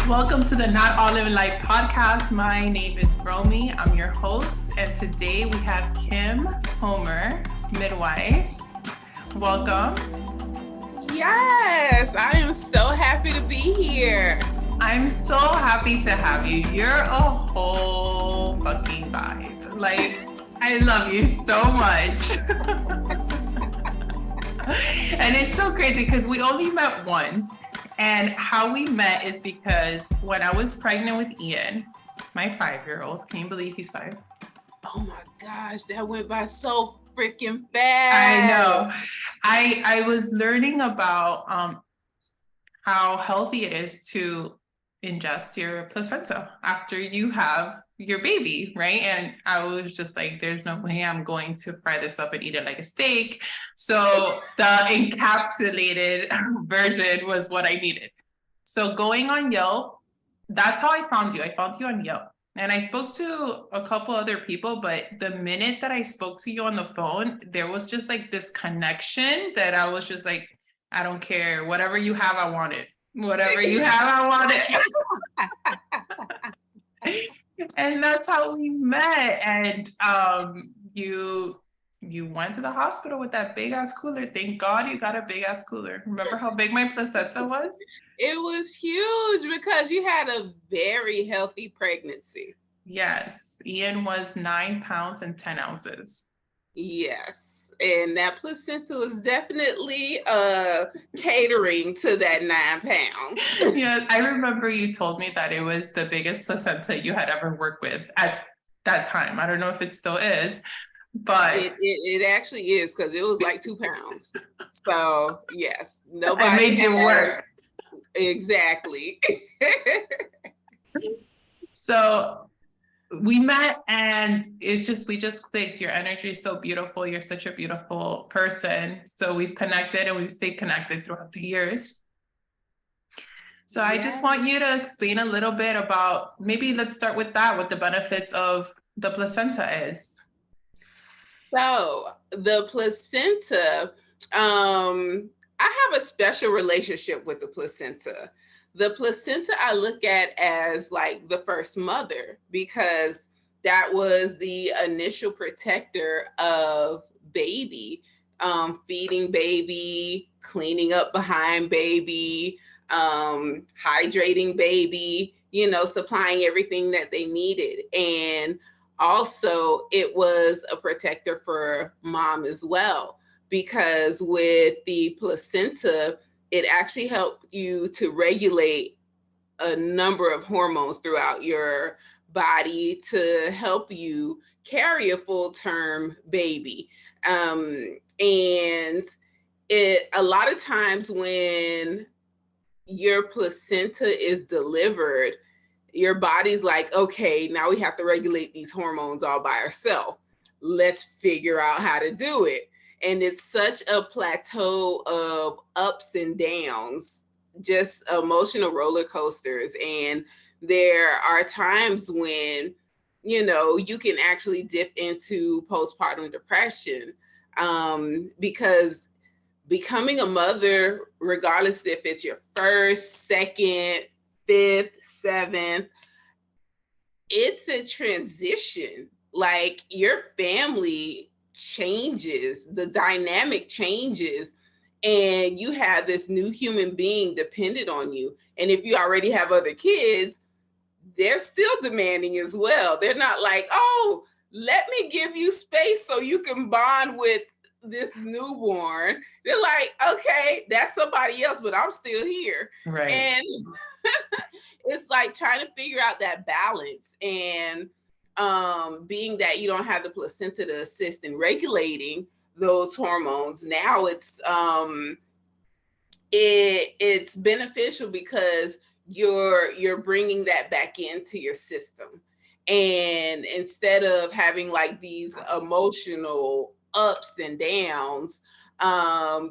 Welcome to the Not All Living Life podcast. My name is Romy. I'm your host, and today we have Kim Homer, midwife. Welcome. Yes, I am so happy to be here. I'm so happy to have you. You're a whole fucking vibe. Like, I love you so much. And it's so crazy because we only met once. And how we met is because when I was pregnant with Ian, my 5-year-old, can you believe he's 5? Oh my gosh, that went by so freaking fast. I know. I was learning about how healthy it is to ingest your placenta after you have your baby, right? And I was just like, there's no way I'm going to fry this up and eat it like a steak. So the encapsulated version was what I needed. So going on Yelp, that's how I found you. I found you on Yelp. And I spoke to a couple other people, but the minute that I spoke to you on the phone, there was just like this connection that I was just like, I don't care. Whatever you have, I want it. Whatever you have, I want it. And that's how we met. And you went to the hospital with that big ass cooler. Thank God you got a big ass cooler. Remember how big my placenta was? It was huge because you had a very healthy pregnancy. Yes. Ian was 9 pounds and 10 ounces. Yes. And that placenta was definitely catering to that 9 pounds. Yeah, I remember you told me that it was the biggest placenta you had ever worked with at that time. I don't know if it still is, but it actually is, because it was like 2 pounds. So yes, nobody I made you work. Exactly. So we met and we just clicked. Your energy is so beautiful. You're such a beautiful person. So we've connected and we've stayed connected throughout the years. So I just want you to explain a little bit about, maybe let's start with that, what the benefits of the placenta is. So the placenta, I have a special relationship with the placenta. The placenta I look at as like the first mother, because that was the initial protector of baby, feeding baby, cleaning up behind baby, hydrating baby, supplying everything that they needed. And also it was a protector for mom as well, because with the placenta, it actually helped you to regulate a number of hormones throughout your body to help you carry a full-term baby. And a lot of times when your placenta is delivered, your body's like, okay, now we have to regulate these hormones all by ourselves. Let's figure out how to do it. And it's such a plateau of ups and downs, just emotional roller coasters. And there are times when, you can actually dip into postpartum depression, because becoming a mother, regardless if it's your first, second, fifth, seventh, it's a transition. Like, your family changes, the dynamic changes, and you have this new human being dependent on you. And if you already have other kids, they're still demanding as well. They're not like, oh, let me give you space so you can bond with this newborn. They're like, okay, that's somebody else, but I'm still here. Right. And it's like trying to figure out that balance. And being that you don't have the placenta to assist in regulating those hormones, now it's beneficial because you're bringing that back into your system. And instead of having like these emotional ups and downs,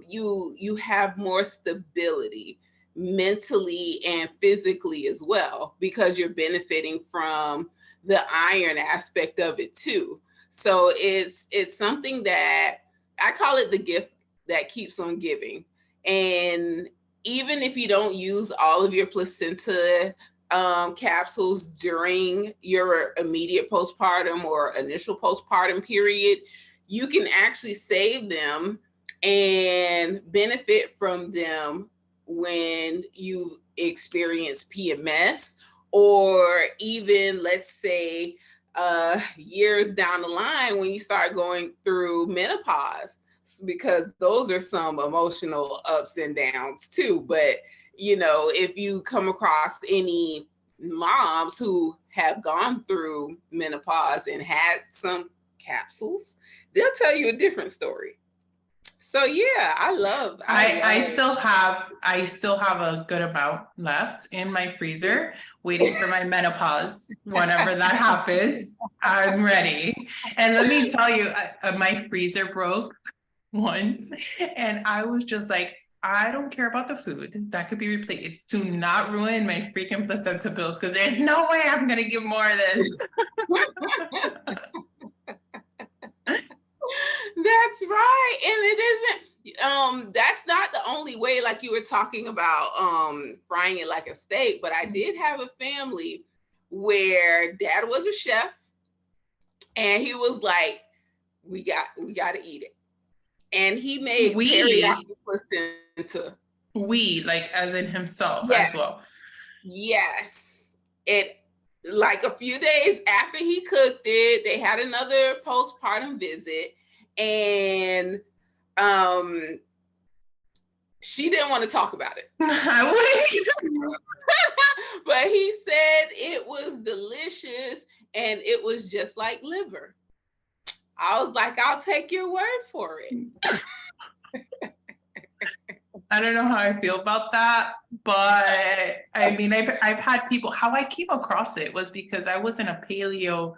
you have more stability mentally and physically as well, because you're benefiting from the iron aspect of it too. So it's something that I call it the gift that keeps on giving. And even if you don't use all of your placenta capsules during your immediate postpartum or initial postpartum period, you can actually save them and benefit from them when you experience PMS, or even, let's say, years down the line when you start going through menopause, because those are some emotional ups and downs too. But if you come across any moms who have gone through menopause and had some capsules, they'll tell you a different story. So yeah, I still have a good amount left in my freezer waiting for my menopause. Whenever that happens, I'm ready. And let me tell you, my freezer broke once, and I was just like, I don't care about the food that could be replaced. Do not ruin my freaking placenta pills, because there's no way I'm gonna give more of this. That's right. And it isn't that's not the only way, like you were talking about frying it like a steak. But I did have a family where dad was a chef, and he was like, we got to eat it. And he made teriyaki placenta. We, like, as in himself, yes. As well. Yes. It, like, a few days after he cooked it, they had another postpartum visit, and she didn't want to talk about it. But he said it was delicious and it was just like liver. I was like, I'll take your word for it. I don't know how I feel about that, but I mean, I've had people, how I came across it was because I was in a paleo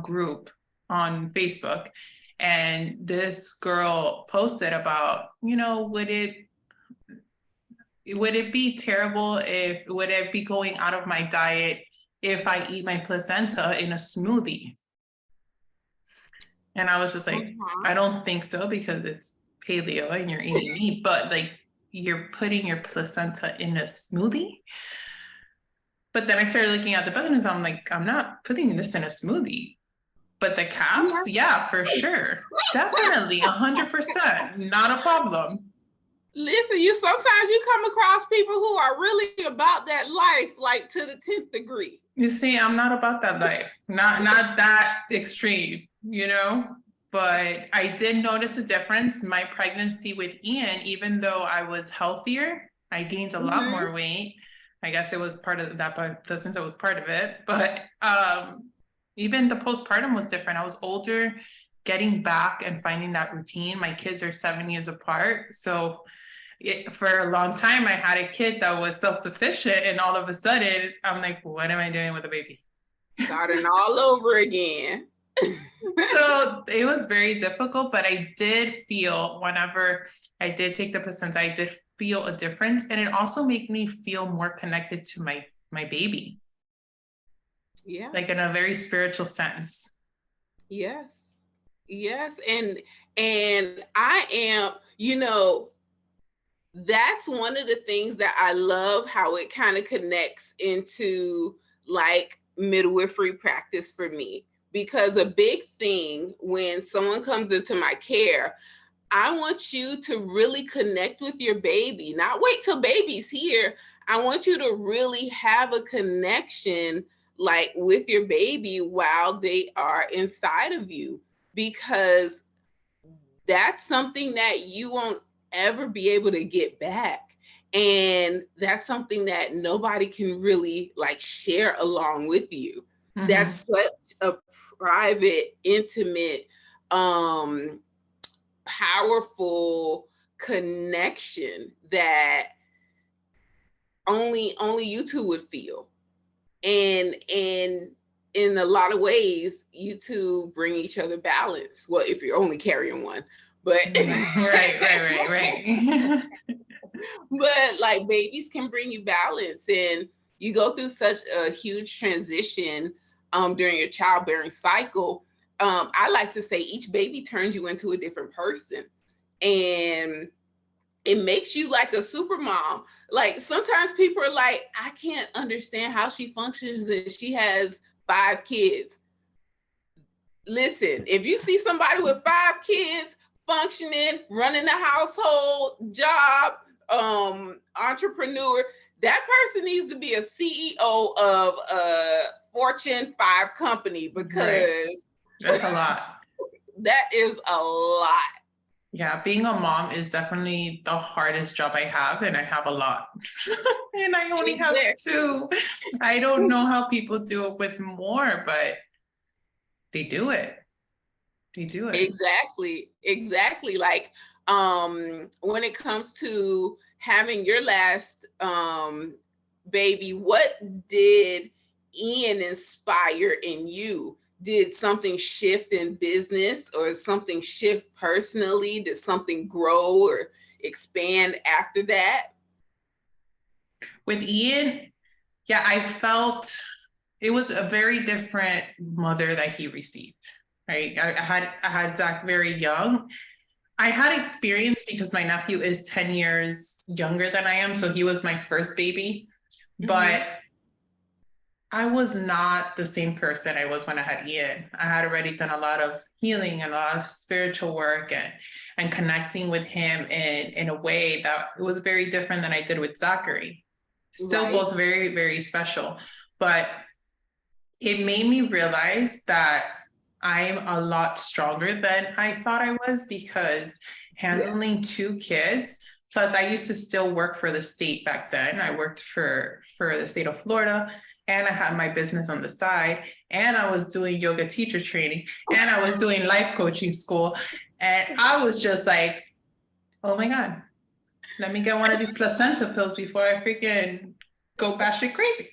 group on Facebook, and this girl posted about, would it be terrible would it be going out of my diet if I eat my placenta in a smoothie? And I was just like, I don't think so, because it's paleo and you're eating meat, but like, you're putting your placenta in a smoothie. But then I started looking at the benefits. I'm like, I'm not putting this in a smoothie. But the caps, yeah, for sure. Definitely, 100%. Not a problem. Listen, sometimes you come across people who are really about that life, like to the 10th degree. You see, I'm not about that life. Not that extreme, But I did notice a difference. My pregnancy with Ian, even though I was healthier, I gained a lot more weight. I guess it was part of that, but placenta was part of it. But even the postpartum was different. I was older, getting back and finding that routine. My kids are 7 years apart. So for a long time, I had a kid that was self-sufficient, and all of a sudden, I'm like, what am I doing with a baby? Starting all over again. So it was very difficult, but I did feel, whenever I did take the placenta, I did feel a difference, and it also made me feel more connected to my baby. Yeah. Like in a very spiritual sense. Yes. And I am, that's one of the things that I love, how it kind of connects into like midwifery practice for me. Because a big thing when someone comes into my care, I want you to really connect with your baby, not wait till baby's here. I want you to really have a connection like with your baby while they are inside of you, because that's something that you won't ever be able to get back. And that's something that nobody can really like share along with you. Mm-hmm. That's such a private, intimate, powerful connection that only you two would feel. And in a lot of ways, you two bring each other balance. Well, if you're only carrying one, but right. But like babies can bring you balance, and you go through such a huge transition during your childbearing cycle. I like to say each baby turns you into a different person. And it makes you like a super mom. Like sometimes people are like, I can't understand how she functions and she has 5 kids. Listen, if you see somebody with 5 kids functioning, running a household, job, entrepreneur, that person needs to be a CEO of a Fortune 5 company, because that's a lot. that is a lot. Yeah, being a mom is definitely the hardest job I have, and I have a lot. And I only have 2. I don't know how people do it with more, but they do it. They do it. Exactly. Like, when it comes to having your last baby, what did Ian inspire in you? Did something shift in business or something shift personally? Did something grow or expand after that? With Ian, yeah, I felt it was a very different mother that he received. Right. I had Zach very young. I had experience because my nephew is 10 years younger than I am. So he was my first baby. But I was not the same person I was when I had Ian. I had already done a lot of healing and a lot of spiritual work and connecting with him in a way that it was very different than I did with Zachary. Still both very, very special. But it made me realize that I'm a lot stronger than I thought I was, because handling 2 kids, plus I used to still work for the state back then. I worked for the state of Florida, and I had my business on the side, and I was doing yoga teacher training, and I was doing life coaching school. And I was just like, oh my God, let me get one of these placenta pills before I freaking go batshit crazy.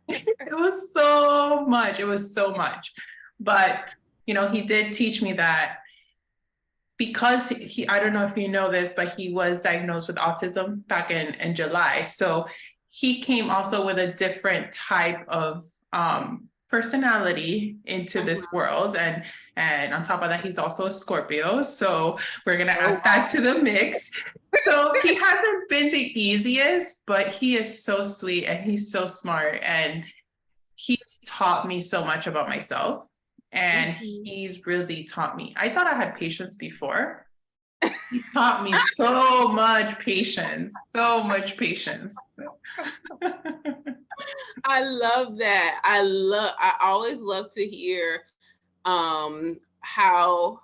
It was so much. It was so much. But, he did teach me that, because I don't know if you know this, but he was diagnosed with autism back in July. So he came also with a different type of personality into this world. And on top of that, he's also a Scorpio. So we're going to add that to the mix. So he hasn't been the easiest, but he is so sweet and he's so smart. And he's taught me so much about myself. And he's really taught me. I thought I had patience before. He taught me so much patience, so much patience. I love that. I always love to hear how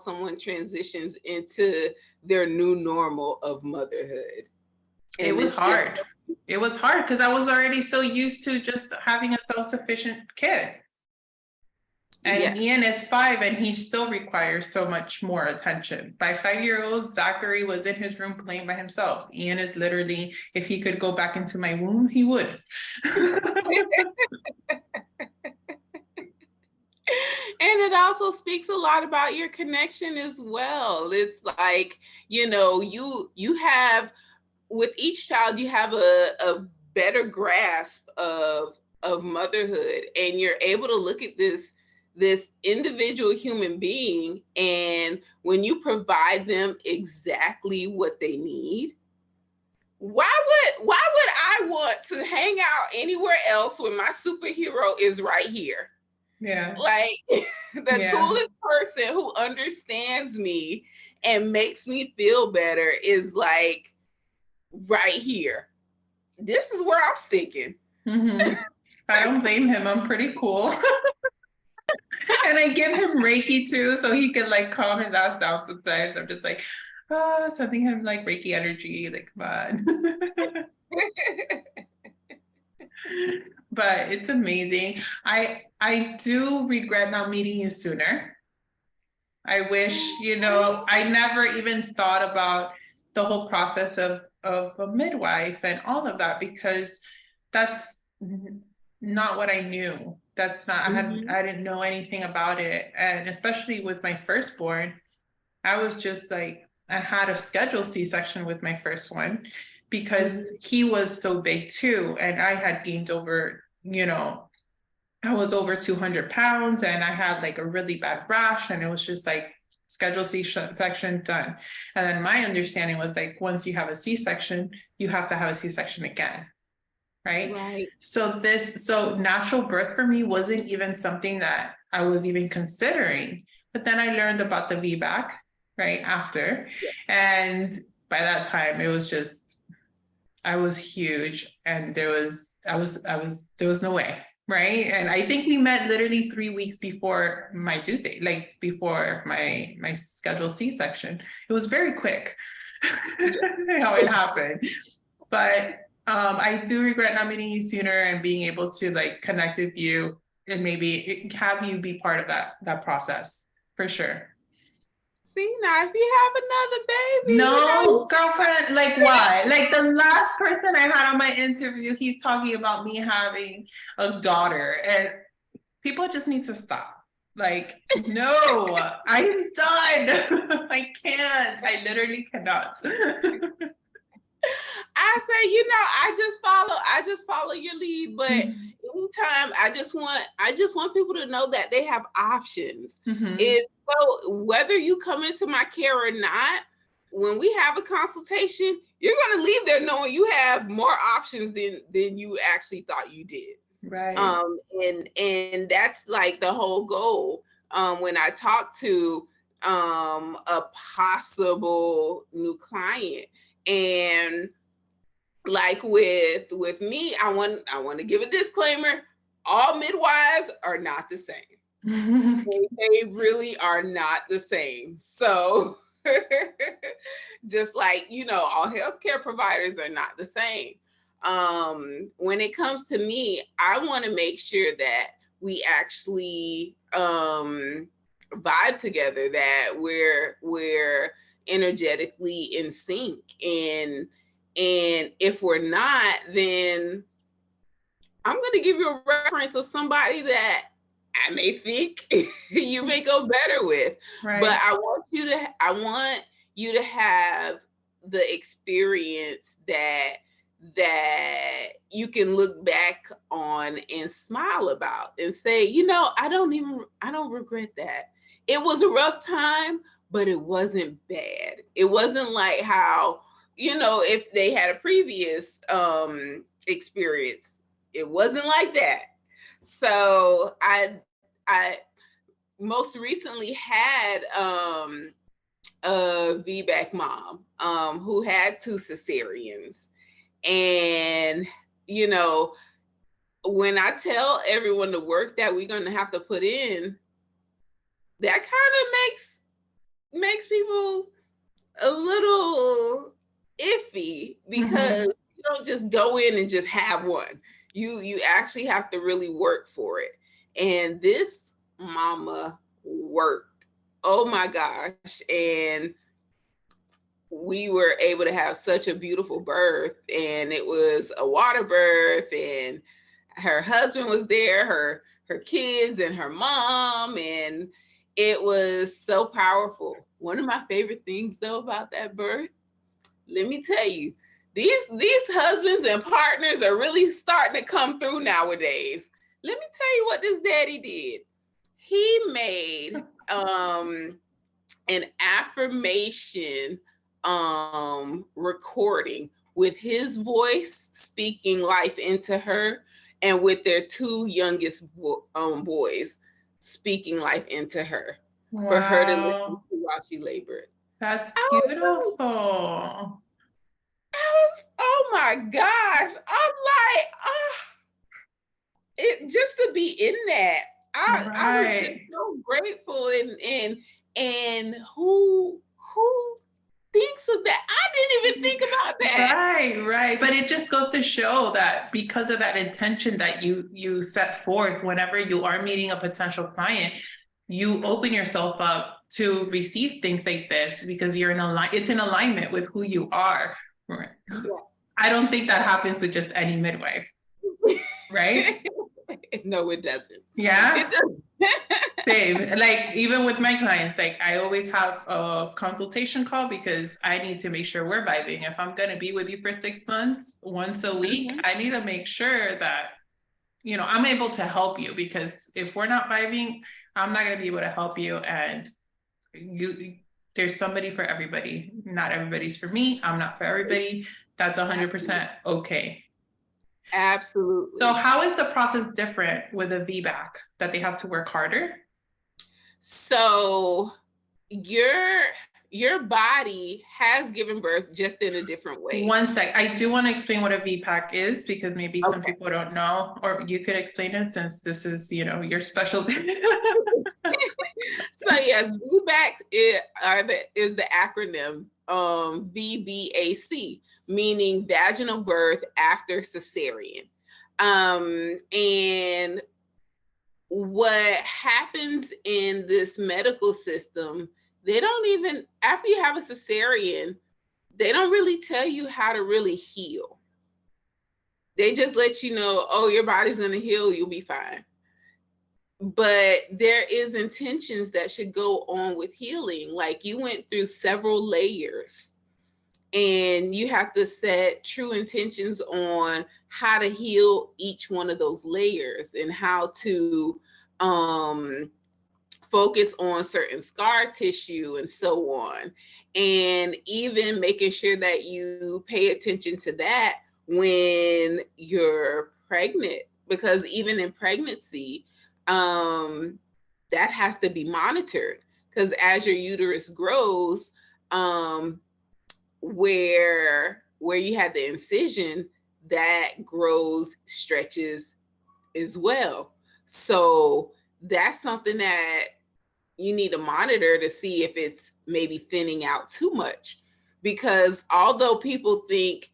someone transitions into their new normal of motherhood. And it was hard. It was hard because I was already so used to just having a self-sufficient kid. And Ian is 5 and he still requires so much more attention. By 5-year-old, Zachary was in his room playing by himself. Ian is literally, if he could go back into my womb, he would. And it also speaks a lot about your connection as well. It's like, you have, with each child, you have a better grasp of motherhood, and you're able to look at this individual human being, and when you provide them exactly what they need, why would I want to hang out anywhere else when my superhero is right here? Yeah. Like, the coolest person who understands me and makes me feel better is like right here. This is where I'm sticking. I don't blame him. I'm pretty cool. And I give him Reiki too, so he can like calm his ass down sometimes. I'm just like, sending him like Reiki energy, like, come on. But it's amazing. I do regret not meeting you sooner. I wish, I never even thought about the whole process of a midwife and all of that, because that's not what I knew. That's not, I didn't know anything about it. And especially with my firstborn, I was just like, I had a scheduled C-section with my first one because he was so big too. And I had gained over, I was over 200 pounds and I had like a really bad rash, and it was just like schedule C-section, done. And then my understanding was like, once you have a C-section, you have to have a C-section again. Right. So natural birth for me wasn't even something that I was even considering. But then I learned about the VBAC right after. Yeah. And by that time, it was just, I was huge, and there was no way. Right. And I think we met literally 3 weeks before my due date, like before my scheduled C-section. It was very quick how it happened. But I do regret not meeting you sooner and being able to like connect with you and maybe have you be part of that process for sure. See, now if you have another baby, no, girlfriend, like why? Like the last person I had on my interview, he's talking about me having a daughter, and people just need to stop. Like, no, I'm done. I can't. I literally cannot. I say, I just follow your lead, but anytime I just want people to know that they have options. So whether you come into my care or not, when we have a consultation, you're going to leave there knowing you have more options than you actually thought you did. Right. And that's like the whole goal. When I talk to a possible new client, and like with me, I want to give a disclaimer: all midwives are not the same. They really are not the same. So just like, all healthcare providers are not the same. When it comes to me, I want to make sure that we actually vibe together, that we're energetically in sync, and if we're not, then I'm going to give you a reference of somebody that I may think you may go better with. Right. But I want you to have the experience that you can look back on and smile about and say, I don't regret that. It was a rough time, but it wasn't bad. It wasn't like how, if they had a previous experience, it wasn't like that. So I most recently had a VBAC mom who had 2 cesareans. And, when I tell everyone the work that we're going to have to put in, that kind of makes people a little iffy, because you don't just go in and just have one. You actually have to really work for it. And this mama worked. Oh my gosh. And we were able to have such a beautiful birth, and it was a water birth, and her husband was there, her kids and her mom, and it was so powerful. One of my favorite things though about that birth, let me tell you, these husbands and partners are really starting to come through nowadays. Let me tell you what this daddy did. He made an affirmation recording with his voice speaking life into her, and with their 2 youngest boys speaking life into her. Wow. For her to listen to while she labored. That's beautiful. Oh my gosh. I'm like, it just to be in that. I was just so grateful, and who thinks of that? I didn't even think about that. Right. But it just goes to show that because of that intention that you set forth, whenever you are meeting a potential client, you open yourself up to receive things like this, because you're it's in alignment with who you are. Right. Yeah. I don't think that happens with just any midwife. Right? No, it doesn't. Yeah. It doesn't. Same. Like even with my clients, like I always have a consultation call, because I need to make sure we're vibing. If I'm going to be with you for 6 months, once a week, I need to make sure that, I'm able to help you, because if we're not vibing, I'm not going to be able to help you. And there's somebody for everybody. Not everybody's for me. I'm not for everybody. That's 100% okay. Absolutely. So how is the process different with a VBAC, that they have to work harder? So your body has given birth just in a different way. One sec. I do want to explain what a VPAC is, because maybe some Okay. people don't know, or you could explain it since this is, your specialty. So yes, VBACS is the acronym VBAC, meaning vaginal birth after cesarean. And what happens in this medical system, they don't even, after you have a cesarean, they don't really tell you how to really heal. They just let you know, oh, your body's going to heal, you'll be fine. But there is intentions that should go on with healing. Like, you went through several layers, and you have to set true intentions on how to heal each one of those layers, and how to focus on certain scar tissue and so on. And even making sure that you pay attention to that when you're pregnant, because even in pregnancy, that has to be monitored, because as your uterus grows, where you had the incision, that grows, stretches as well. So that's something that you need to monitor to see if it's maybe thinning out too much. Because although people think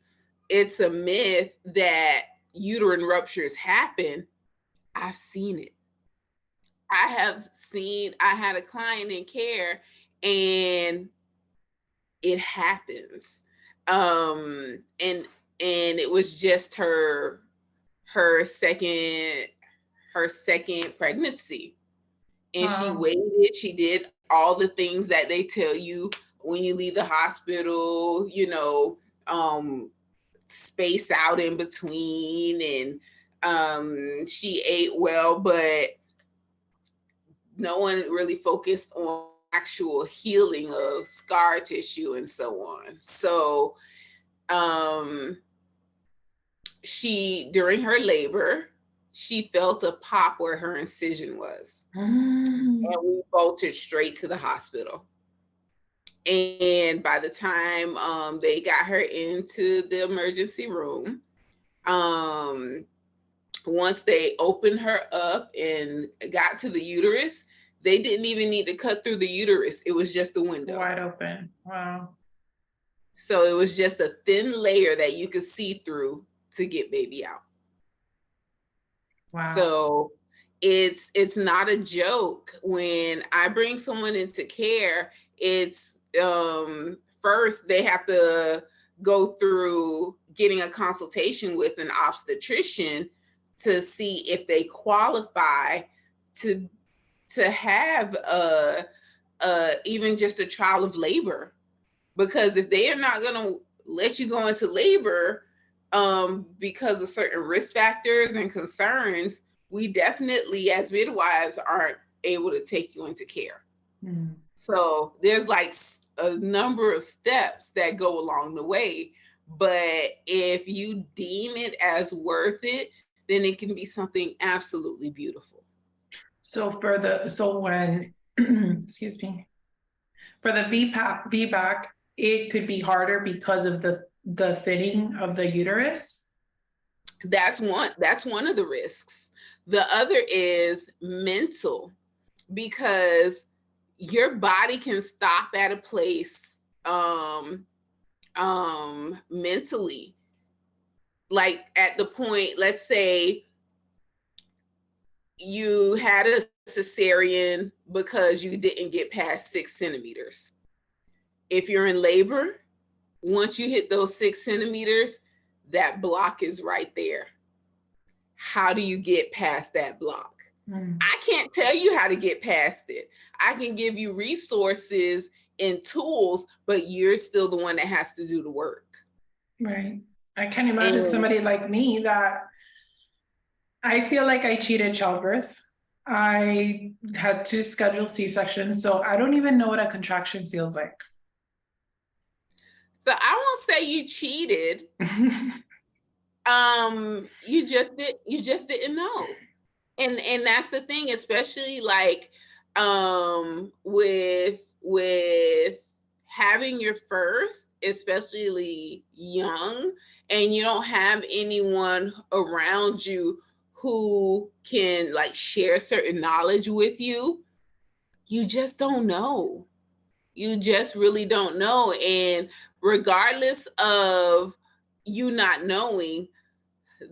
it's a myth that uterine ruptures happen, I've seen it. I had a client in care, and it happens. And it was just her second pregnancy. And she waited, she did all the things that they tell you when you leave the hospital, space out in between, and she ate well, but no one really focused on actual healing of scar tissue and so on. So she, during her labor, she felt a pop where her incision was. And we bolted straight to the hospital. And by the time they got her into the emergency room, once they opened her up and got to the uterus, they didn't even need to cut through the uterus. It was just the window. Wide open. Wow. So it was just a thin layer that you could see through to get baby out. Wow. So it's not a joke. When I bring someone into care, it's first they have to go through getting a consultation with an obstetrician to see if they qualify to have even just a trial of labor. Because if they are not going to let you go into labor because of certain risk factors and concerns, we definitely, as midwives, aren't able to take you into care. So there's like a number of steps that go along the way. But if you deem it as worth it, then it can be something absolutely beautiful. So when excuse me, for the VBAC, it could be harder because of the thinning of the uterus. That's one of the risks. The other is mental, because your body can stop at a place mentally. Like at the point, let's say you had a cesarean because you didn't get past 6 centimeters. If you're in labor, once you hit those 6 centimeters, that block is right there. How do you get past that block? I can't tell you how to get past it. I can give you resources and tools, but you're still the one that has to do the work. Right. I can't imagine somebody like me that I feel like I cheated childbirth. I had 2 scheduled C-sections, so I don't even know what a contraction feels like. So I won't say you cheated. You just didn't know. And that's the thing, especially like with having your first, especially young, and you don't have anyone around you who can like share certain knowledge with you, you just don't know. You just really don't know. And regardless of you not knowing,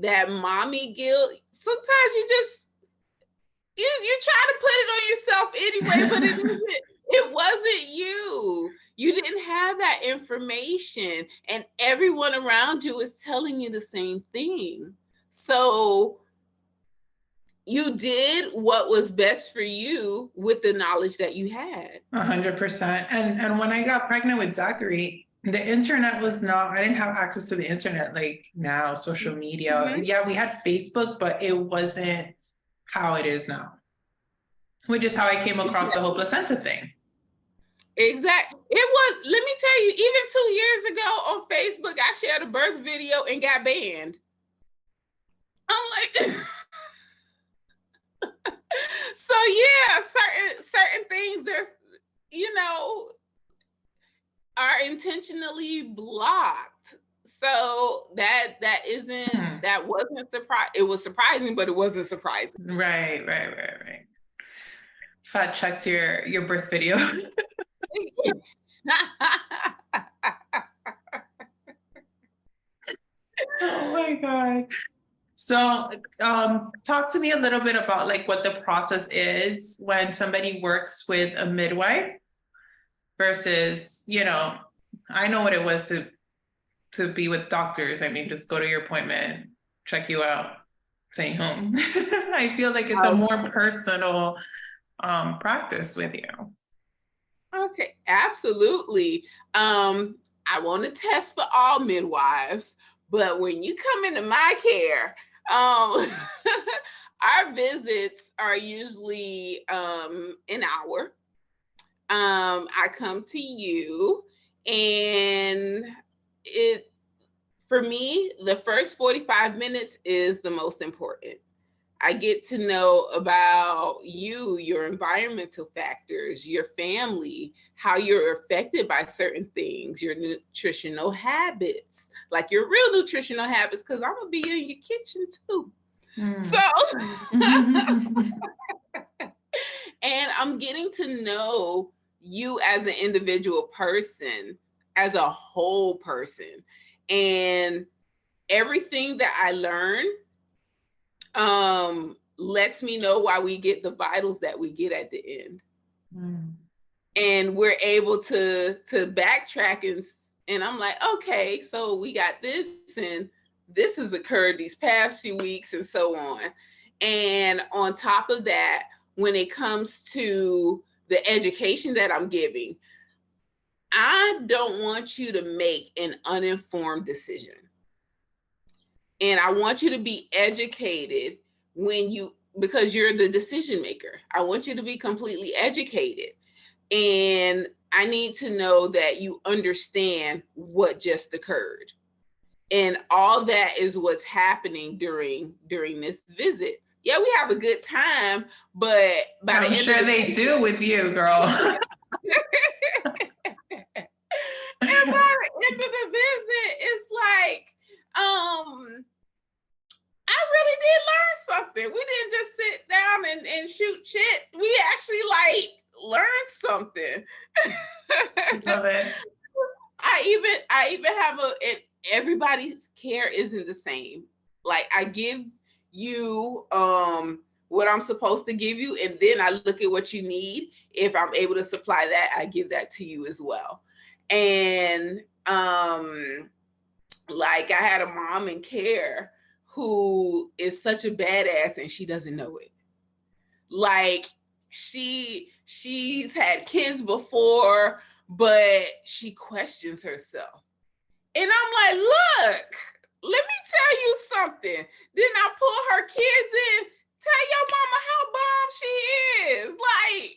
that mommy guilt, sometimes you try to put it on yourself anyway, but it wasn't you. You didn't have that information, and everyone around you is telling you the same thing. So you did what was best for you with the knowledge that you had. 100%. And when I got pregnant with Zachary, the internet was not, I didn't have access to the internet like now, social media. Mm-hmm. Yeah, we had Facebook, but it wasn't how it is now, which is how I came across the whole placenta thing. Exactly. It was, let me tell you, even 2 years ago on Facebook, I shared a birth video and got banned. I'm like, so yeah, certain things there's, you know, are intentionally blocked. So that isn't that wasn't surprising. It was surprising, but it wasn't surprising. Right. Fact checked your birth video. Oh my God. So talk to me a little bit about like what the process is when somebody works with a midwife versus, you know, I know what it was to be with doctors. I mean, just go to your appointment, check you out, stay home. I feel like it's a more personal practice with you. Okay, absolutely. I want to test for all midwives, but when you come into my care, our visits are usually an hour. I come to you, and for me, the first 45 minutes is the most important. I get to know about you, your environmental factors, your family, how you're affected by certain things, your nutritional habits, like your real nutritional habits, because I'm going to be in your kitchen too. So, and I'm getting to know you as an individual person, as a whole person. And everything that I learn lets me know why we get the vitals that we get at the end. And we're able to backtrack, and I'm like, okay, so we got this, and this has occurred these past few weeks, and so on. And on top of that, when it comes to the education that I'm giving, I don't want you to make an uninformed decision. And I want you to be educated because you're the decision maker. I want you to be completely educated. And I need to know that you understand what just occurred. And all that is what's happening during this visit. Yeah, we have a good time, but by the end of the they do with you, girl. And by the end of the visit, it's like, I really did learn something. We didn't just sit down and shoot shit. We actually like learned something. Love it. I even have and everybody's care isn't the same. Like I give you what I'm supposed to give you, and then I look at what you need. If I'm able to supply that, I give that to you as well. And like I had a mom in care who is such a badass, and she doesn't know it. Like she's had kids before, but she questions herself. And I'm like, look, let me tell you something. Then I pull her kids in Tell your mama how bomb she is. Like,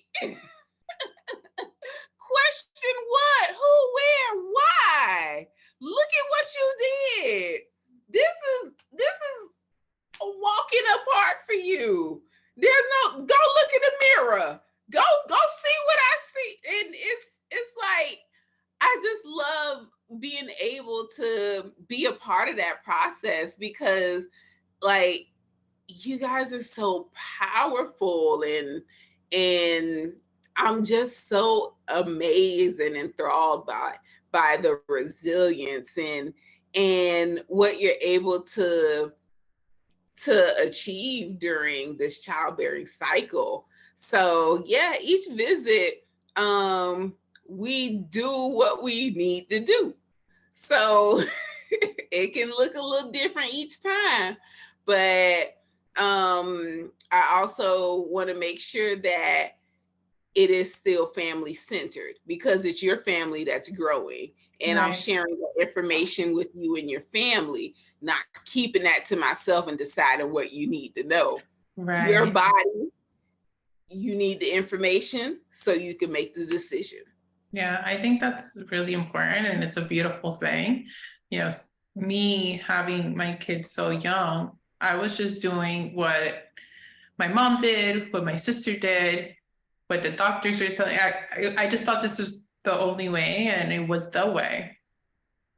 question what, who, where, why? Look at what you did. This is a walk in the park for you. There's no, go look in the mirror. Go see what I see. And it's like, I just love being able to be a part of that process, because like, you guys are so powerful, and I'm just so amazed and enthralled by the resilience and what you're able to achieve during this childbearing cycle. So yeah, each visit, we do what we need to do. So it can look a little different each time, but I also want to make sure that it is still family centered, because it's your family that's growing, and I'm sharing the information with you and your family, not keeping that to myself and deciding what you need to know. Right. Your body, you need the information so you can make the decision. Yeah, I think that's really important, and it's a beautiful thing. You know, me having my kids so young, I was just doing what my mom did, what my sister did, what the doctors were telling. I just thought this was the only way, and it was the way,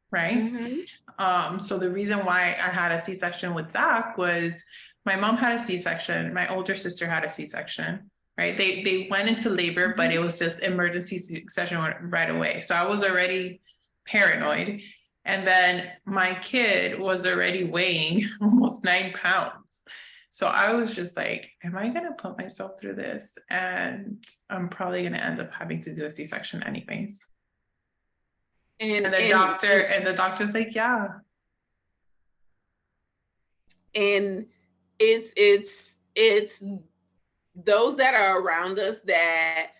right? Mm-hmm. So the reason why I had a C-section with Zach was my mom had a C-section, my older sister had a C-section, right? They went into labor, but it was just emergency C-section right away. So I was already paranoid. And then my kid was already weighing almost 9 pounds. So I was just like, am I going to put myself through this? And I'm probably going to end up having to do a C-section anyways. And the doctor's like, yeah. And it's those that are around us that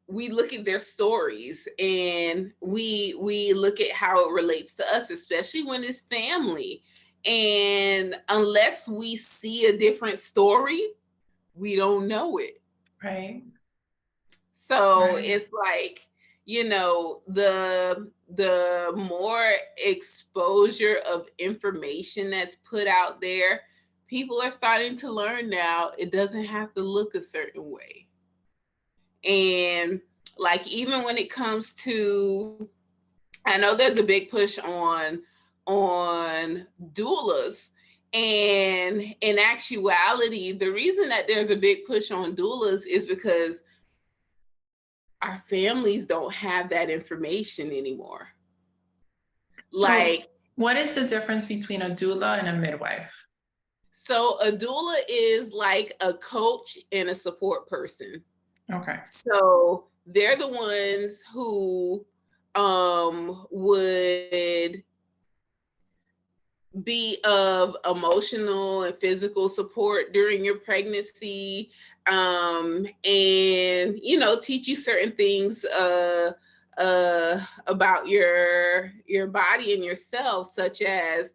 we look at their stories, and we look at how it relates to us, especially when it's family. And unless we see a different story, we don't know it. Right. So it's like, you know, the more exposure of information that's put out there, people are starting to learn now it doesn't have to look a certain way. And like, even when it comes to, I know there's a big push on doulas, and in actuality, the reason that there's a big push on doulas is because our families don't have that information anymore. So like, what is the difference between a doula and a midwife? So a doula is like a coach and a support person. Okay. So they're the ones who would be of emotional and physical support during your pregnancy, and, you know, teach you certain things about your body and yourself, such as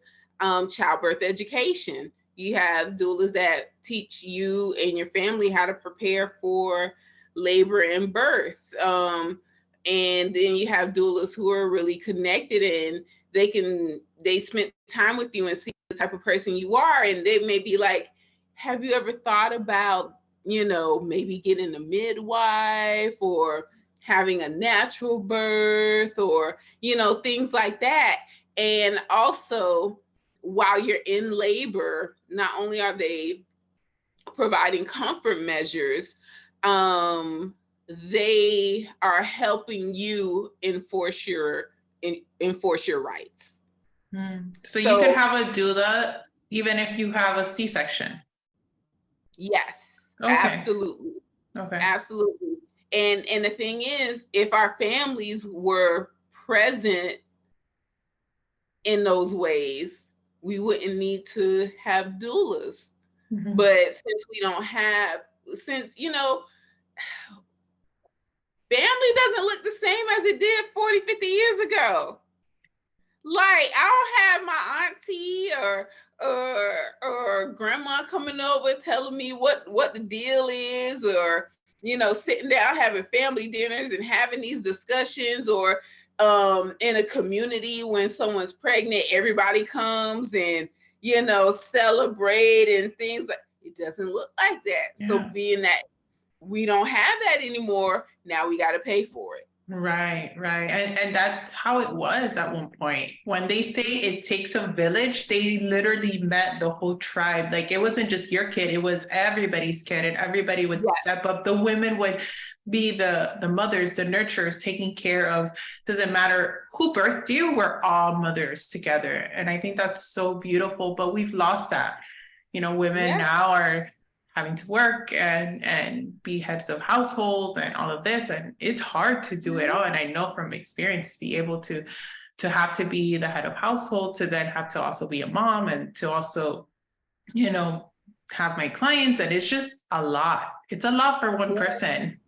childbirth education. You have doulas that teach you and your family how to prepare for labor and birth. And then you have doulas who are really connected, and they spent time with you and see the type of person you are. And they may be like, have you ever thought about, you know, maybe getting a midwife or having a natural birth, or, you know, things like that. And also, while you're in labor, not only are they providing comfort measures, they are helping you enforce your rights. So you could have a doula even if you have a C-section. Yes, okay. Absolutely. Okay. Absolutely. And the thing is, if our families were present in those ways, we wouldn't need to have doulas. Mm-hmm. But since we don't have, you know, family doesn't look the same as it did 40, 50 years ago. Like, I don't have my auntie or grandma coming over telling me what the deal is, or sitting down having family dinners and having these discussions, or in a community when someone's pregnant, everybody comes and celebrate and things like. It doesn't look like that. Yeah. So being that we don't have that anymore, now we got to pay for it. Right. And that's how it was at one point. When they say it takes a village, they literally meant the whole tribe. Like, it wasn't just your kid, it was everybody's kid, and everybody would step up. The women would be the mothers, the nurturers, taking care of, doesn't matter who birthed you, we're all mothers together. And I think that's so beautiful, but we've lost that. Women now are having to work and be heads of households and all of this, and it's hard to do it all. And I know from experience, to be able to have to be the head of household, to then have to also be a mom, and to also have my clients, and it's just a lot. It's a lot for one person.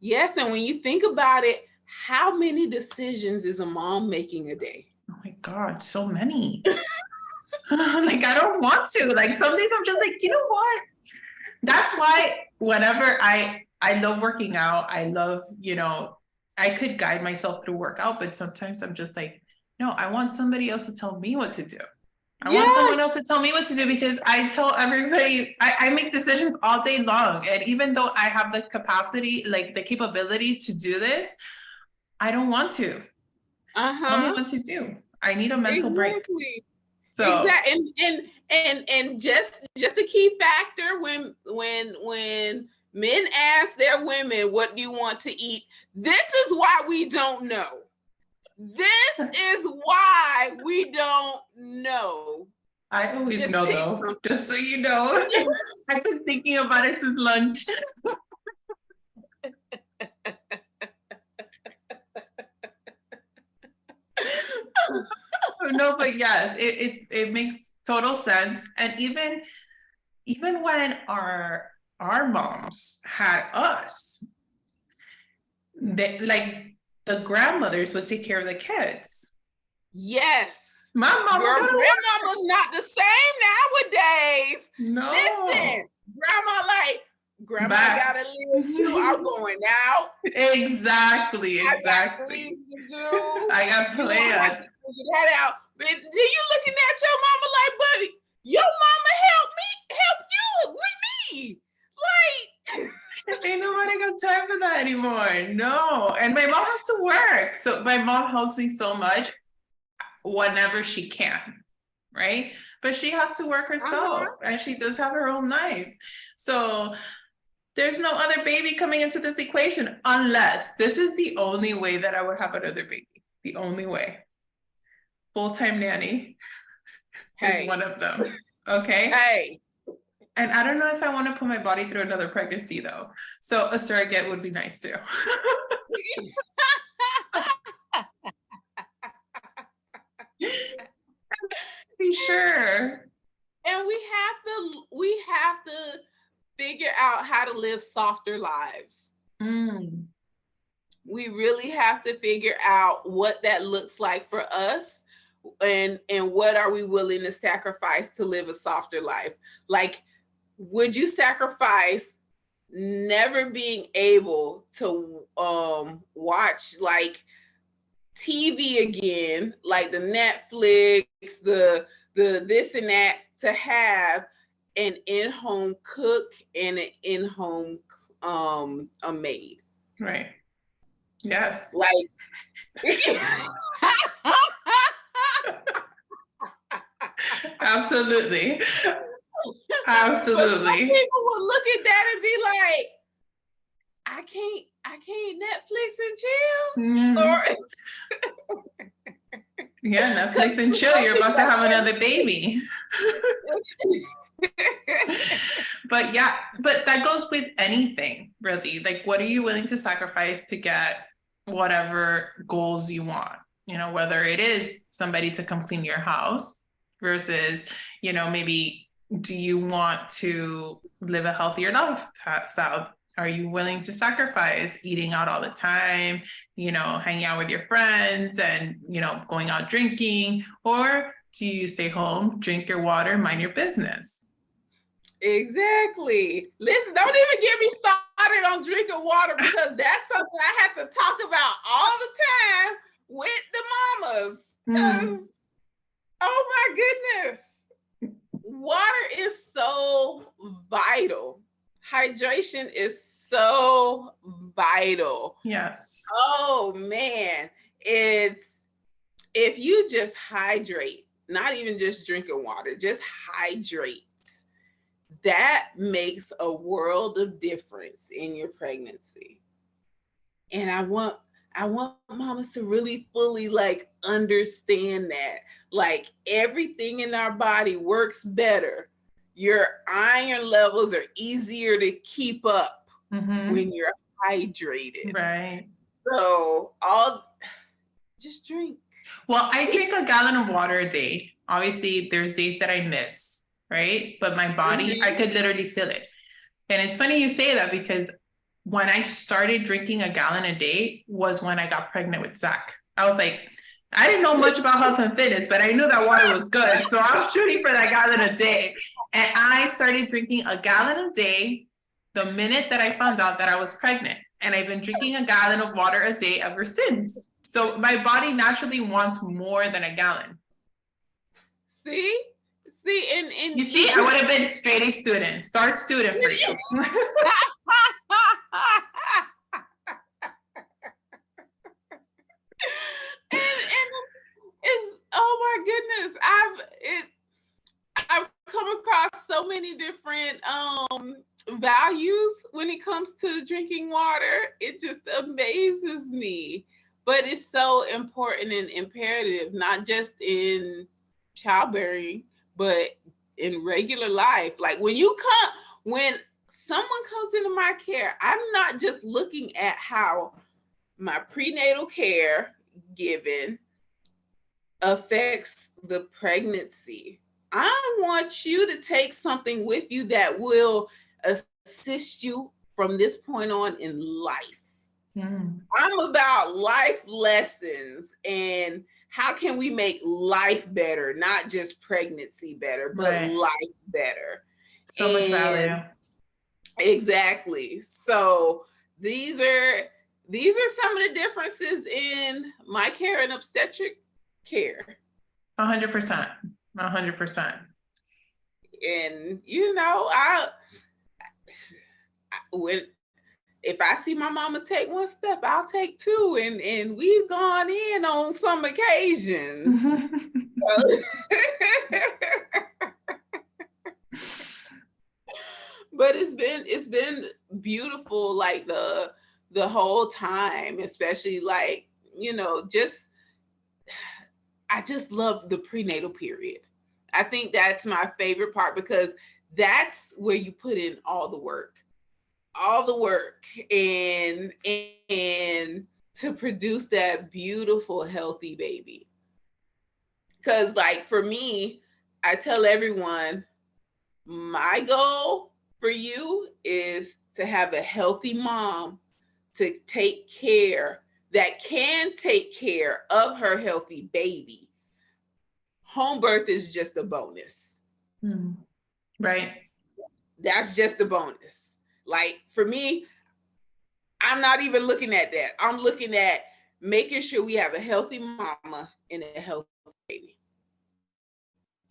Yes, and when you think about it, how many decisions is a mom making a day? Oh my God, so many. Like, I don't want to. Like, some days I'm just like, you know what? That's why whenever I love working out, I love, I could guide myself through workout, but sometimes I'm just like, no, I want somebody else to tell me what to do. I want someone else to tell me what to do, because I tell everybody, I make decisions all day long. And even though I have the capacity, like the capability to do this, I don't want to. Tell me what to do. I need a mental break. So exactly. And just a key factor when men ask their women, what do you want to eat? This is why we don't know. This is why we don't know. I always just know though, something. Just so you know. I've been thinking about it since lunch. No, but yes, it makes total sense. And even when our moms had us, they, like, the grandmothers would take care of the kids. Yes. My mom, your grandmama's not the same nowadays. No. Listen, grandma gotta live too. I'm going out. Exactly. I got things to do. I got plans. Figure that out. Then you looking at your mama like, buddy, your mama helped you with me. Like, ain't nobody got time for that anymore. No. And my mom has to work. So my mom helps me so much whenever she can, right? But she has to work herself, and she does have her own life. So there's no other baby coming into this equation, unless this is the only way that I would have another baby. The only way. Full-time nanny is one of them. Okay. Hey. And I don't know if I want to put my body through another pregnancy though. So a surrogate would be nice too. Be sure. And we have to figure out how to live softer lives. We really have to figure out what that looks like for us, and what are we willing to sacrifice to live a softer life. Like, would you sacrifice never being able to watch like TV again, like the Netflix, the this and that, to have an in-home cook and an in-home a maid? Right. Yes. Like absolutely. Absolutely. People will look at that and be like, I can't Netflix and chill. Yeah, Netflix and chill. You're about to have another baby. But yeah, but that goes with anything, really. Like, what are you willing to sacrifice to get whatever goals you want? Whether it is somebody to come clean your house versus, maybe do you want to live a healthier lifestyle? Are you willing to sacrifice eating out all the time, hanging out with your friends and, going out drinking? Or do you stay home, drink your water, mind your business? Exactly. Listen, don't even get me started on drinking water, because that's something I have to talk about all the time with the mamas. Because, oh my goodness, water is so vital. Hydration is so vital. Yes. Oh man, if you just hydrate, not even just drinking water, just hydrate, that makes a world of difference in your pregnancy. And I want mamas to really fully like understand that. Like, everything in our body works better. Your iron levels are easier to keep up when you're hydrated. Right. So just drink. Well, I drink a gallon of water a day. Obviously, there's days that I miss, right? But my body, I could literally feel it. And it's funny you say that, because when I started drinking a gallon a day was when I got pregnant with Zach. I was like, I didn't know much about health and fitness, but I knew that water was good. So I'm shooting for that gallon a day. And I started drinking a gallon a day the minute that I found out that I was pregnant. And I've been drinking a gallon of water a day ever since. So my body naturally wants more than a gallon. See, and you see, I would have been straight A student, start student for you. and it's, oh my goodness, I've come across so many different values when it comes to drinking water. It just amazes me. But it's so important and imperative, not just in childbearing, but in regular life. Like, when someone comes into my care, I'm not just looking at how my prenatal care given affects the pregnancy. I want you to take something with you that will assist you from this point on in life. I'm about life lessons and how can we make life better, not just pregnancy better, but life better. So much value. Exactly. So these are some of the differences in my care and obstetric care. 100%. 100%. And if I see my mama take one step, I'll take two, and we've gone in on some occasions. But it's been beautiful, like the whole time, especially like, I just love the prenatal period. I think that's my favorite part, because that's where you put in all the work and to produce that beautiful, healthy baby. Because like for me, I tell everyone, my goal for you is to have a healthy mom that can take care of her healthy baby. Home birth is just a bonus. Right. That's just a bonus. Like for me, I'm not even looking at that. I'm looking at making sure we have a healthy mama and a healthy baby.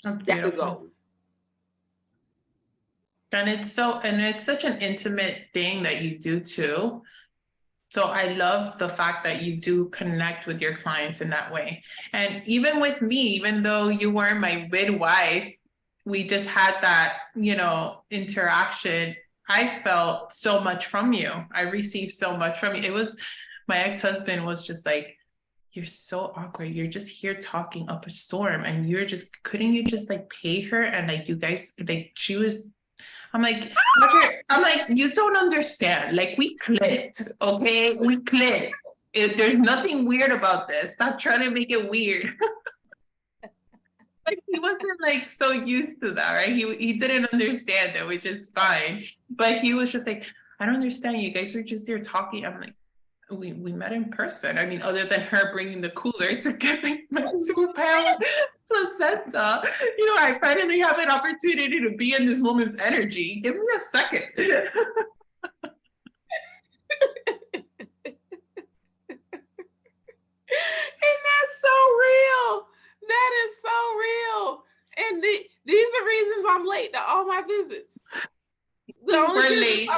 That's the goal. And it's such an intimate thing that you do too. So I love the fact that you do connect with your clients in that way. And even with me, even though you weren't my midwife, we just had that, interaction. I felt so much from you. I received so much from you. It was, my ex-husband was just like, you're so awkward. You're just here talking up a storm, and couldn't you just like pay her? And like, you guys, like, I'm like, you don't understand. Like, we clicked, okay? We clicked. There's nothing weird about this. Stop trying to make it weird. Like, he wasn't like so used to that, right? He didn't understand it, which is fine. But he was just like, I don't understand. You guys were just there talking. I'm like, we met in person. I mean, other than her bringing the cooler to get my 2-pound placenta, you know, I finally have an opportunity to be in this woman's energy. Give me a second. And that's so real. That is so real. And these are reasons I'm late to all my visits. The only visits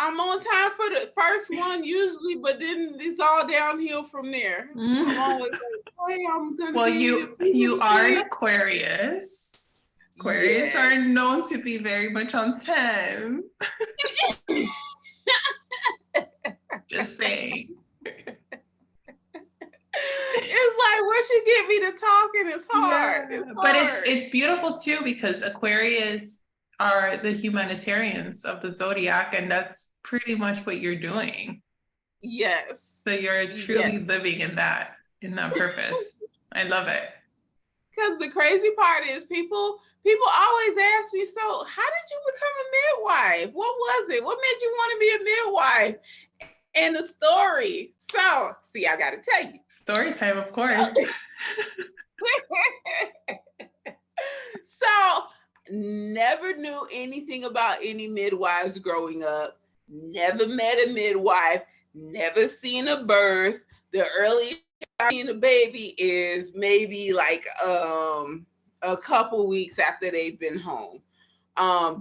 I'm on time for the first one usually, but then it's all downhill from there. I'm always like, hey, I'm gonna. Well, you are an Aquarius. Aquarius are known to be very much on time. Just saying. It's like once you get me to talking, it's hard. Yeah, but it's beautiful too, because Aquarius are the humanitarians of the zodiac, and that's pretty much what you're doing. Yes. So you're truly living in that purpose. I love it. Because the crazy part is people always ask me, so how did you become a midwife? What was it? What made you want to be a midwife? And the story. So, see, I got to tell you. Story time, of course. So, never knew anything about any midwives growing up. Never met a midwife. Never seen a birth. The earliest I've seen a baby is maybe like a couple weeks after they've been home.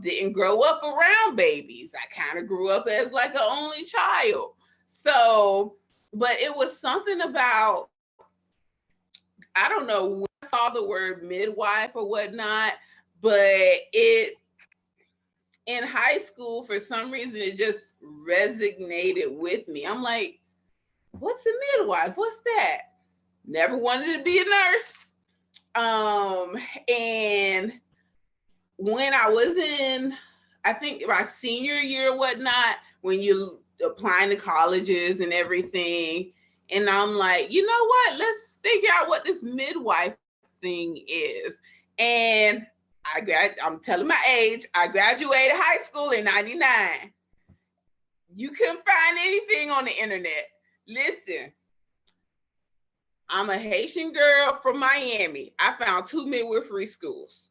Didn't grow up around babies. I kind of grew up as like an only child. So, but it was something about, I don't know when I saw the word midwife or whatnot, but in high school, for some reason, it just resonated with me. I'm like, what's a midwife? What's that? Never wanted to be a nurse. And when I was in, I think my senior year or whatnot, when you applying to colleges and everything, and I'm like, you know what? Let's figure out what this midwife thing is. And I'm telling my age, I graduated high school in 99. You couldn't find anything on the internet. Listen, I'm a Haitian girl from Miami. I found 2 midwifery schools,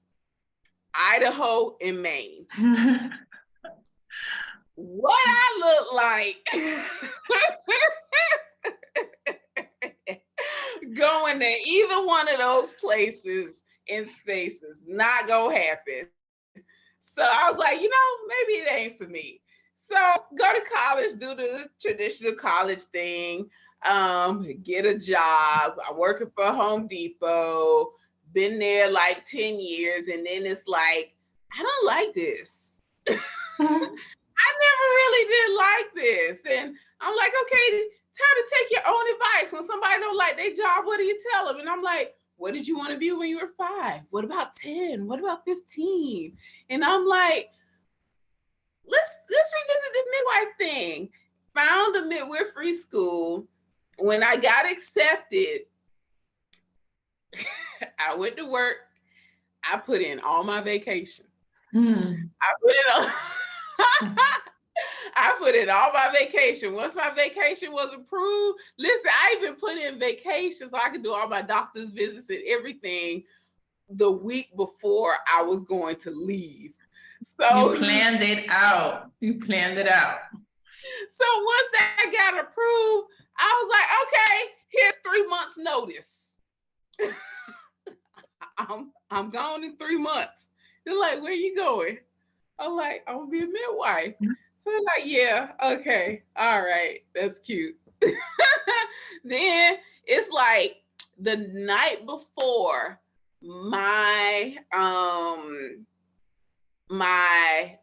Idaho and Maine. What I look like going to either one of those places in spaces, not gonna happen. So I was like, maybe it ain't for me. So go to college, do the traditional college thing, get a job. I'm working for Home Depot, been there like 10 years, and then it's like, I don't like this. I never really did like this. And I'm like, okay, try to take your own advice. When somebody don't like their job, what do you tell them? And I'm like, what did you want to be when you were 5? What about 10? What about 15? And I'm like, let's revisit this midwife thing. Found a midwifery school. When I got accepted, I went to work. I put in all my vacation. I put in all my vacation. Once my vacation was approved, listen, I even put in vacation so I could do all my doctor's visits and everything the week before I was going to leave. So you planned it out. So once that got approved, I was like, okay, here's 3 months notice. I'm gone in 3 months. They're like, where you going? I'm like, I'm gonna be a midwife. So they're like, yeah, okay, all right, that's cute. Then it's like the night before my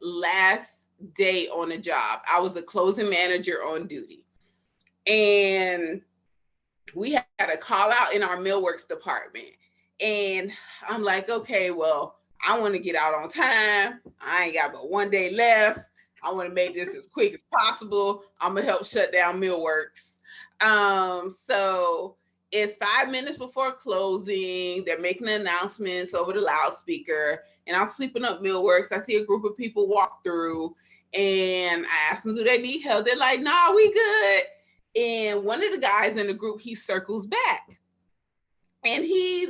last day on a job, I was the closing manager on duty, and we had a call out in our millworks department, and I'm like, okay, well, I want to get out on time. I ain't got but 1 day left. I want to make this as quick as possible. I'm gonna help shut down millworks. So it's 5 minutes before closing. They're making the announcements over the loudspeaker, and I'm sweeping up millworks. I see a group of people walk through, and I ask them, do they need help? They're like, nah, we good. And one of the guys in the group, he circles back. And he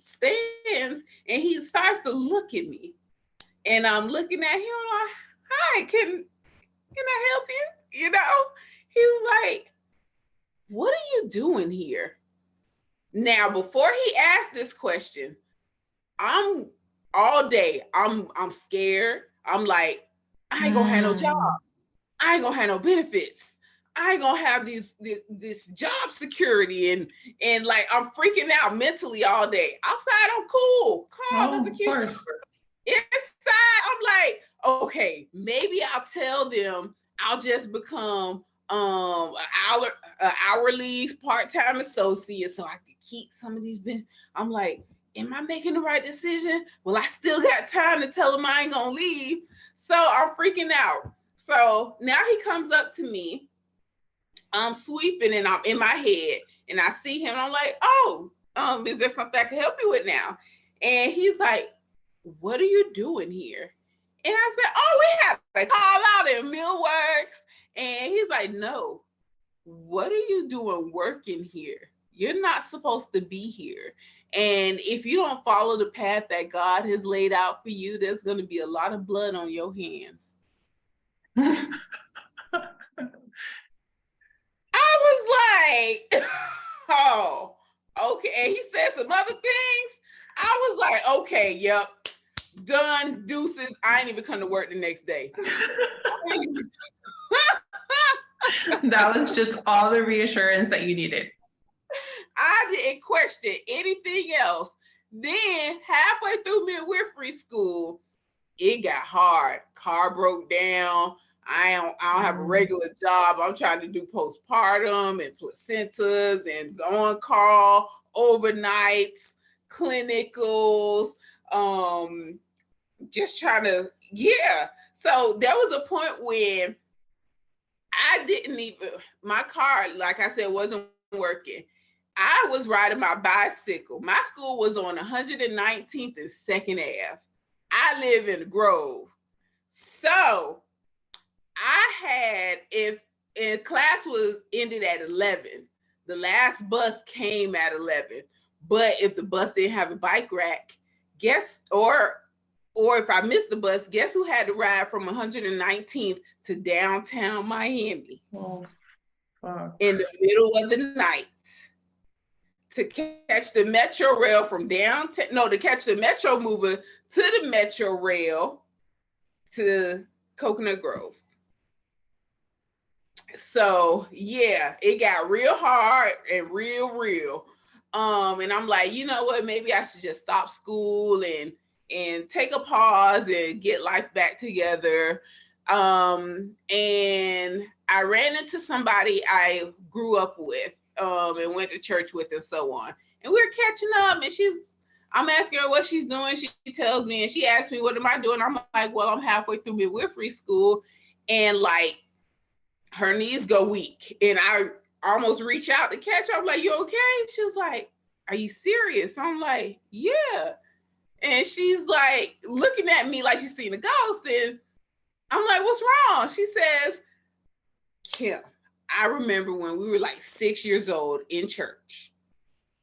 stands and he starts to look at me. And I'm looking at him like, hi, can I help you? You know? He's like, what are you doing here? Now, before he asked this question, I'm all day, I'm scared. I'm like, I ain't gonna have no job. I ain't gonna have no benefits. I ain't gonna have this job security, and like I'm freaking out mentally all day. Outside, I'm cool, calm as a cucumber. Inside, I'm like, okay, maybe I'll tell them I'll just become an hourly part-time associate so I can keep some of these I'm like, am I making the right decision? Well, I still got time to tell them I ain't gonna leave. So I'm freaking out. So now he comes up to me. I'm sweeping and I'm in my head and I see him. I'm like, oh, is there something I can help you with now? And he's like, what are you doing here? And I said, oh, we have to call out in Midwifery. And he's like, no, what are you doing working here? You're not supposed to be here. And if you don't follow the path that God has laid out for you, there's going to be a lot of blood on your hands. I was like, oh, okay. And he said some other things. I was like, okay, yep, done, deuces. I ain't even come to work the next day. That was just all the reassurance that you needed. I didn't question anything else. Then halfway through midwifery school, it got hard. Car broke down. I don't have a regular job. I'm trying to do postpartum and placentas and on call, overnights, clinicals, just trying to, yeah. So there was a point when I didn't even, my car, like I said, wasn't working. I was riding my bicycle. My school was on 119th and 2nd Ave. I live in the Grove. So I had, if class was ended at 11, the last bus came at 11. But if the bus didn't have a bike rack, or if I missed the bus, guess who had to ride from 119th to downtown Miami? Oh, fuck. In the middle of the night to catch the Metro Rail from downtown, to catch the Metro Mover to the Metro Rail to Coconut Grove. So yeah, it got real hard and real. And I'm like, you know what? Maybe I should just stop school and take a pause and get life back together. And I ran into somebody I grew up with, and went to church with and so on. And we're catching up and I'm asking her what she's doing. She tells me, and she asks me, what am I doing? I'm like, well, I'm halfway through midwifery school and like her knees go weak. And I almost reach out to catch her. I'm like, you okay? She was like, are you serious? I'm like, yeah. And she's like looking at me like she's seen a ghost. And I'm like, what's wrong? She says, Kim, I remember when we were like 6 years old in church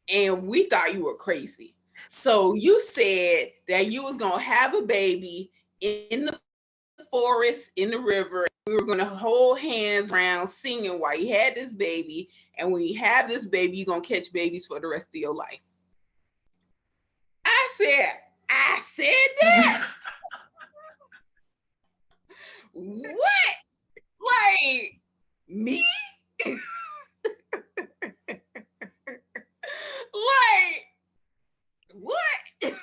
and we thought you were crazy. So you said that you was going to have a baby in the forest, in the river. We were going to hold hands around singing while you had this baby. And when you have this baby, you're going to catch babies for the rest of your life. I said that? What? Like, me? Like, what? So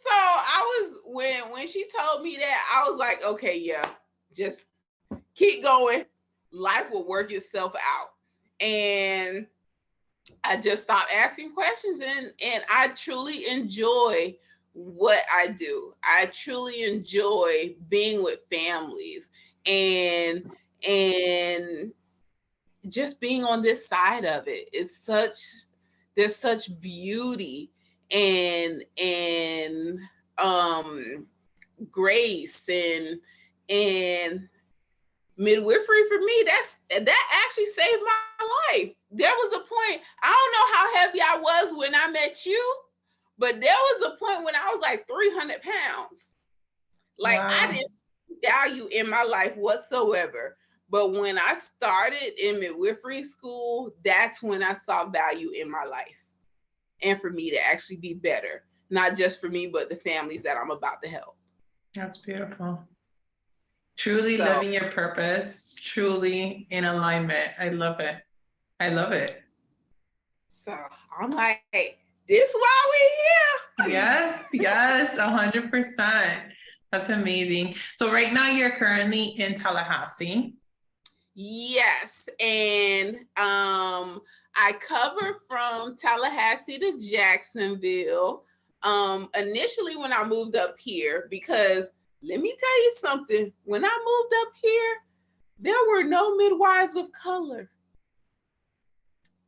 I was, when she told me that, I was like, okay, yeah, just keep going. Life will work itself out. And I just stopped asking questions, and I truly enjoy what I do. I truly enjoy being with families and just being on this side of it. There's such beauty and grace and midwifery for me, that actually saved my life. There was a point, I don't know how heavy I was when I met you, but there was a point when I was like 300 pounds. Like, Wow. I didn't see value in my life whatsoever. But when I started in midwifery school, that's when I saw value in my life. And for me to actually be better, not just for me, but the families that I'm about to help. That's beautiful. Truly living your purpose, truly in alignment. I love it. I love it. So I'm like, this is why we're here. Yes, yes, 100%. That's amazing. So right now you're currently in Tallahassee. Yes, and I cover from Tallahassee to Jacksonville. Initially when I moved up here, because let me tell you something, when I moved up here, there were no midwives of color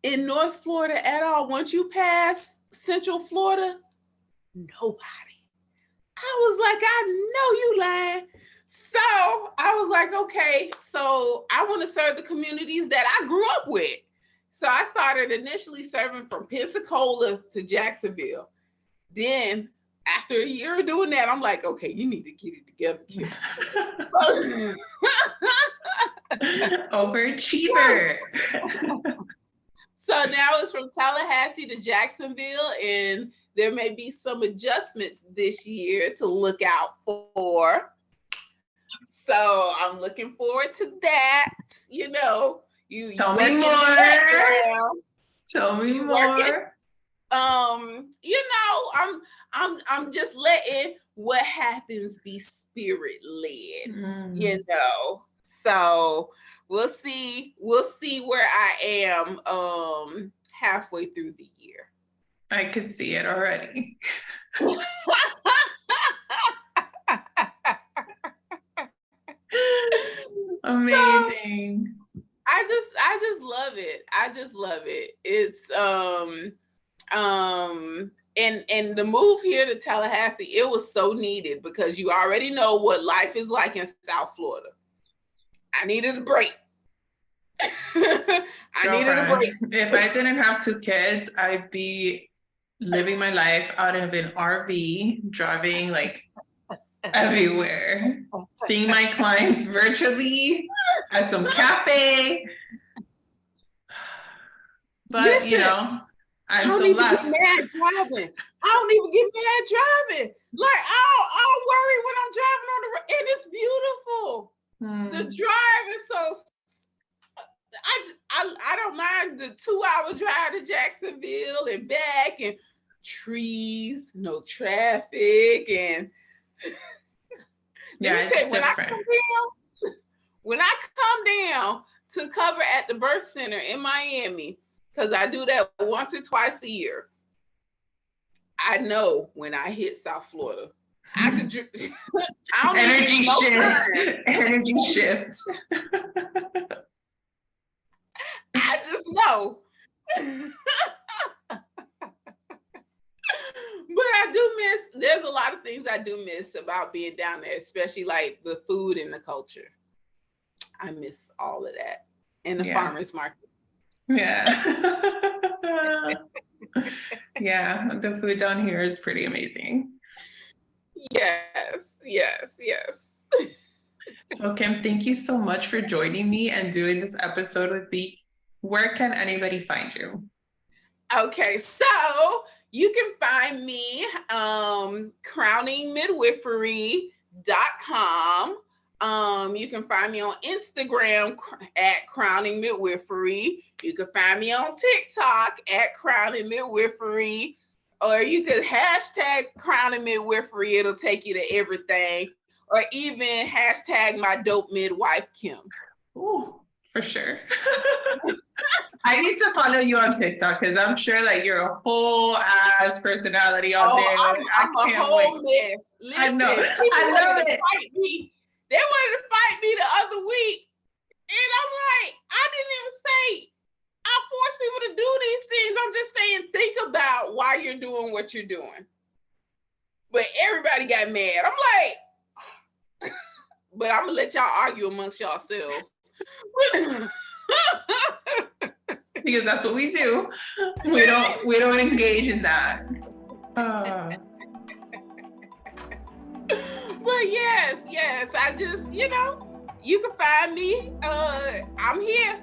in North Florida at all. Once you pass Central Florida, nobody. I was like, I know you lying. So I was like, okay, so I want to serve the communities that I grew up with. So I started initially serving from Pensacola to Jacksonville. Then after a year of doing that, I'm like, okay, you need to get it together, kid. Overachiever. So now it's from Tallahassee to Jacksonville, and there may be some adjustments this year to look out for. So I'm looking forward to that. You know, you tell me more. Tell me more. You know, I'm just letting what happens be spirit led. You know, so we'll see where I am halfway through the year. I could see it already. Amazing. So, I just love it. I just love it. It's and the move here to Tallahassee, it was so needed because you already know what life is like in South Florida. I needed a break. Needed a break. If I didn't have 2 kids, I'd be living my life out of an RV, driving like everywhere, seeing my clients virtually at some cafe. But listen, you know, I'm so blessed. Mad driving. I don't even get mad driving. Like I'll worry when I'm driving on the road, and it's beautiful. The drive is so. I don't mind the 2-hour drive to Jacksonville and back, and trees, no traffic, and yeah, it's different. When I come down to cover at the birth center in Miami, because I do that once or twice a year, I know when I hit South Florida, I could. Energy shift. Energy shift. I just know. But I do miss, there's a lot of things I do miss about being down there, especially like the food and the culture. I miss all of that. And the farmers market. Yeah. Yeah, the food down here is pretty amazing. Yes, yes, yes. So Kim, thank you so much for joining me and doing this episode with me. Where can anybody find you? Okay, so you can find me crowningmidwifery.com. You can find me on Instagram at Crowning Midwifery. You can find me on TikTok at Crowning Midwifery, or you could hashtag Crowning Midwifery. It'll take you to everything, or even hashtag my dope midwife Kim. Ooh, for sure. I need to follow you on TikTok because I'm sure like you're a whole ass personality on there. I'm a whole mess. Listen, I know. I love it. They wanted to fight me the other week, and I'm like, I didn't even say I force people to do these things. I'm just saying, think about why you're doing what you're doing. But everybody got mad. I'm like, but I'm gonna let y'all argue amongst yourselves. Because that's what we do. We don't engage in that. But yes, I just, you can find me. I'm here.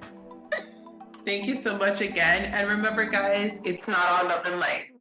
Thank you so much again. And remember, guys, it's not all love and light.